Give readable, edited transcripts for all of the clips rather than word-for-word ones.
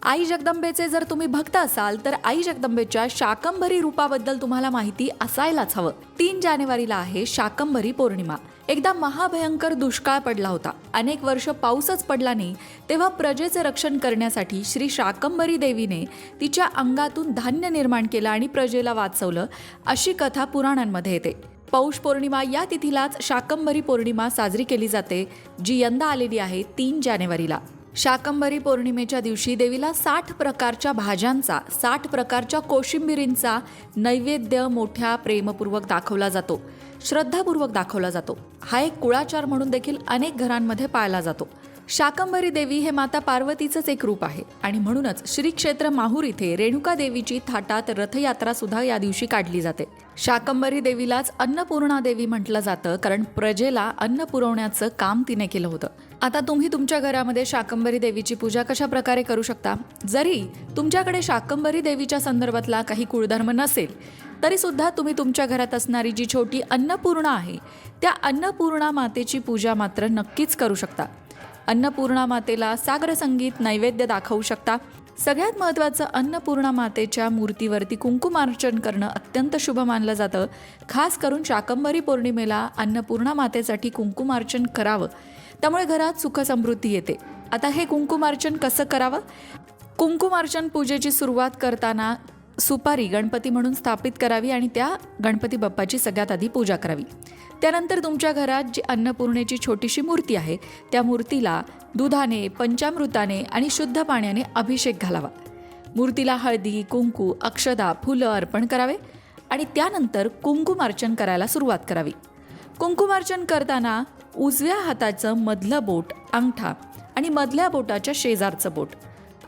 आई जगदंबेचे जर तुम्ही भक्त असाल तर आई जगदंबेच्या शाकंभरी रूपाबद्दल तुम्हाला माहिती असायलाच हवं. 3 जानेवारीला आहे शाकंभरी पौर्णिमा. एकदा महाभयंकर दुष्काळ पडला होता. अनेक वर्ष पाऊसच पडला नाही. तेव्हा प्रजेचे रक्षण करण्यासाठी श्री शाकंभरी देवीने तिच्या अंगातून धान्य निर्माण केलं आणि प्रजेला वाचवलं, अशी कथा पुराणांमध्ये येते. पौष पौर्णिमा या तिथीलाच शाकंभरी पौर्णिमा साजरी केली जाते, जी यंदा आलेली आहे 3 जानेवारीला. शाकंभरी पौर्णिमेच्या दिवशी देवीला 60 प्रकारच्या भाज्यांचा, 60 प्रकारच्या कोशिंबिरींचा नैवेद्य मोठ्या प्रेमपूर्वक दाखवला जातो, श्रद्धापूर्वक दाखवला जातो. हा एक कुळाचार म्हणून देखील अनेक घरांमध्ये पाळला जातो. शाकंभरी देवी हे माता पार्वतीचंच एक रूप आहे आणि म्हणूनच श्री क्षेत्र माहूर इथे रेणुका देवीची थाटात रथयात्रा सुद्धा या दिवशी काढली जाते. शाकंभरी देवीलाच अन्नपूर्णा देवी म्हटलं जातं, कारण प्रजेला अन्न पुरवण्याचं काम तिने केलं होतं. आता तुम्ही तुमच्या घरामध्ये शाकंभरी देवीची पूजा कशा प्रकारे करू शकता? जरी तुमच्याकडे शाकंभरी देवीच्या संदर्भातला काही कुळधर्म नसेल तरी सुद्धा तुम्ही तुमच्या घरात असणारी जी छोटी अन्नपूर्णा आहे, त्या अन्नपूर्णा मातेची पूजा मात्र नक्कीच करू शकता. अन्नपूर्णा मातेला सागर संगीत नैवेद्य दाखवू शकता. सगळ्यात महत्त्वाचं, अन्नपूर्णा मातेच्या मूर्तीवरती कुंकुमार्चन करणं अत्यंत शुभ मानलं जातं. खास करून शाकंभरी पौर्णिमेला अन्नपूर्णा मातेसाठी कुंकुमार्चन करावं, त्यामुळे घरात सुख समृद्धी येते. आता हे कुंकुमार्चन कसं करावं? कुंकुमार्चन पूजेची सुरुवात करताना सुपारी गणपती म्हणून स्थापित करावी आणि त्या गणपती बाप्पाची सगळ्यात आधी पूजा करावी. त्यानंतर तुमच्या घरात जी अन्नपूर्णेची छोटीशी मूर्ती आहे, त्या मूर्तीला दुधाने, पंचामृताने आणि शुद्ध पाण्याने अभिषेक घालावा. मूर्तीला हळदी, कुंकू, अक्षदा, फुलं अर्पण करावे आणि त्यानंतर कुंकुमार्चन करायला सुरुवात करावी. कुंकुमार्चन करताना उजव्या हाताचं मधलं बोट, अंगठा आणि मधल्या बोटाच्या शेजारचं बोट,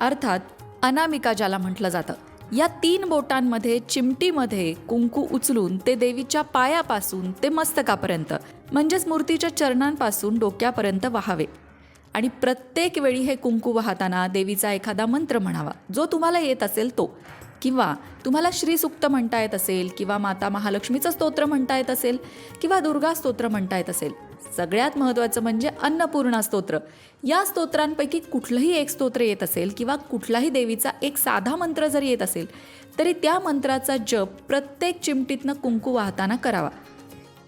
अर्थात अनामिका ज्याला म्हटलं जातं, या 3 बोटांमध्ये चिमटीमध्ये कुंकू उचलून ते देवीच्या पायापासून ते मस्तकापर्यंत, म्हणजेच मूर्तीच्या चरणांपासून डोक्यापर्यंत वहावे. आणि प्रत्येक वेळी हे कुंकू वाहताना देवीचा एखादा मंत्र म्हणावा, जो तुम्हाला येत असेल तो. किंवा तुम्हाला श्रीसूक्त म्हणता येत असेल, किंवा माता महालक्ष्मीचं स्तोत्र म्हणता येत असेल, किंवा दुर्गा स्तोत्र म्हणता येत असेल. सगळ्यात महत्त्वाचं म्हणजे अन्नपूर्णा स्तोत्र. या स्तोत्रांपैकी कुठलंही एक स्तोत्र येत असेल किंवा कुठलाही देवीचा एक साधा मंत्र जरी येत असेल तरी त्या मंत्राचा जप प्रत्येक चिमटीतनं कुंकू वाहताना करावा.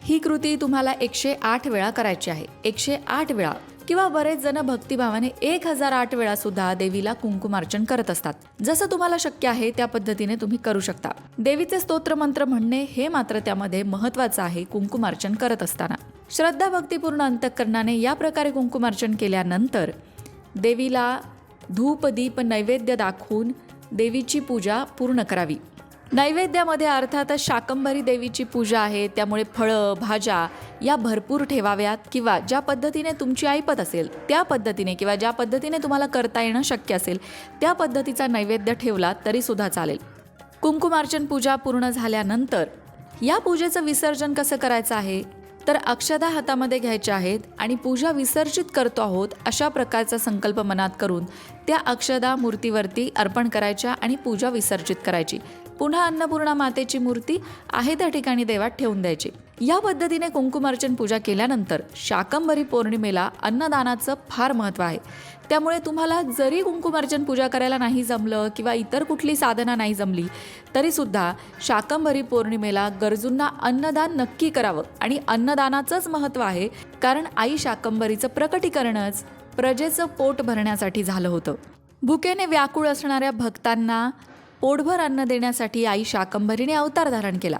ही कृती तुम्हाला 108 वेळा करायची आहे. 108 वेळा, किंवा बरेच जण भक्तिभावाने 1008 वेळा सुद्धा देवीला कुंकुमार्चन करत असतात. जसं तुम्हाला शक्य आहे त्या पद्धतीने तुम्ही करू शकता. देवीचे स्तोत्र मंत्र म्हणणे हे मात्र त्यामध्ये महत्त्वाचं आहे. कुंकुमार्चन करत असताना श्रद्धा भक्तिपूर्ण अंतःकरणाने या प्रकारे कुंकुमार्चन केल्यानंतर देवीला धूप दीप नैवेद्य दाखवून देवीची पूजा पूर्ण करावी. नैवेद्यामध्ये अर्थातच शाकंभरी देवीची पूजा आहे, त्यामुळे फळं, भाज्या या भरपूर ठेवाव्यात, किंवा ज्या पद्धतीने तुमची ऐपत असेल त्या पद्धतीने, किंवा ज्या पद्धतीने तुम्हाला करता येणं शक्य असेल त्या पद्धतीचा नैवेद्य ठेवला तरी सुद्धा चालेल. कुंकुमार्चन पूजा पूर्ण झाल्यानंतर या पूजेचं विसर्जन कसं करायचं आहे, तर अक्षदा हातामध्ये घ्यायच्या आहेत आणि पूजा विसर्जित करतो आहोत अशा प्रकारचा संकल्प मनात करून त्या अक्षदा मूर्तीवरती अर्पण करायच्या आणि पूजा विसर्जित करायची. पुन्हा अन्नपूर्णा मातेची मूर्ती आहे त्या ठिकाणी देवात ठेवून द्यायची. या पद्धतीने कुंकुमार्चन पूजा केल्यानंतर शाकंभरी पौर्णिमेला अन्नदानाचं फार महत्त्व आहे. त्यामुळे तुम्हाला जरी कुंकुमार्चन पूजा करायला नाही जमलं किंवा इतर कुठली साधना नाही जमली तरीसुद्धा शाकंभरी पौर्णिमेला गरजूंना अन्नदान नक्की करावं. आणि अन्नदानाचंच महत्त्व आहे, कारण आई शाकंभरीचं प्रकटीकरणच प्रजेचं पोट भरण्यासाठी झालं होतं. भुकेने व्याकुळ असणाऱ्या भक्तांना पोटभर अन्न देण्यासाठी आई शाकंभरीने अवतार धारण केला,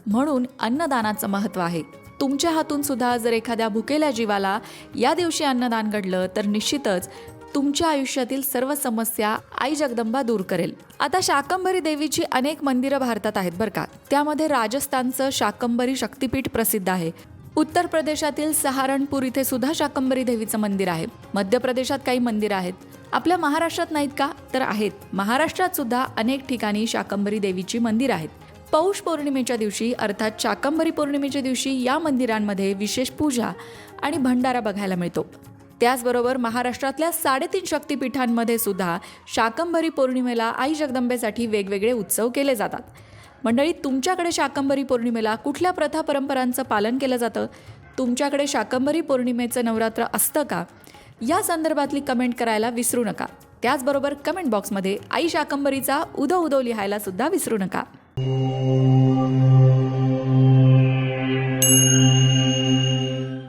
म्हणून अन्नदानाचं महत्त्व आहे. तुमच्या हातून सुद्धा जर एखाद्या भुकेल्या जीवाला या दिवशी अन्नदान घडलं तर निश्चितच तुमच्या आयुष्यातील सर्व समस्या आई जगदंबा दूर करेल. आता शाकंभरी देवीची अनेक मंदिरं भारतात आहेत बरं का. त्यामध्ये राजस्थानचं शाकंभरी शक्तिपीठ प्रसिद्ध आहे. उत्तर प्रदेशातील सहारणपूर इथे सुद्धा शाकंभरी देवीचं मंदिर आहे. मध्य प्रदेशात काही मंदिरं आहेत. आपल्या महाराष्ट्रात नाहीत का? तर आहेत. महाराष्ट्रात सुद्धा अनेक ठिकाणी शाकंभरी देवीची मंदिरं आहेत. पौष पौर्णिमेच्या दिवशी अर्थात शाकंभरी पौर्णिमेच्या दिवशी या मंदिरांमध्ये विशेष पूजा आणि भंडारा बघायला मिळतो. त्याचबरोबर महाराष्ट्रातल्या 3.5 शक्तिपीठांमध्ये सुद्धा शाकंभरी पौर्णिमेला आई जगदंबेसाठी वेगवेगळे उत्सव केले जातात. मंडळी, तुमच्याकडे शाकंभरी पौर्णिमेला कुठल्या प्रथा परंपरांचं पालन केलं जातं? तुमच्याकडे शाकंभरी पौर्णिमेचं नवरात्र असतं का? या संदर्भातली कमेंट करायला विसरू नका. त्याचबरोबर कमेंट बॉक्समध्ये आई शाकंभरीचा उदो उदो लिहायला सुद्धा विसरू नका.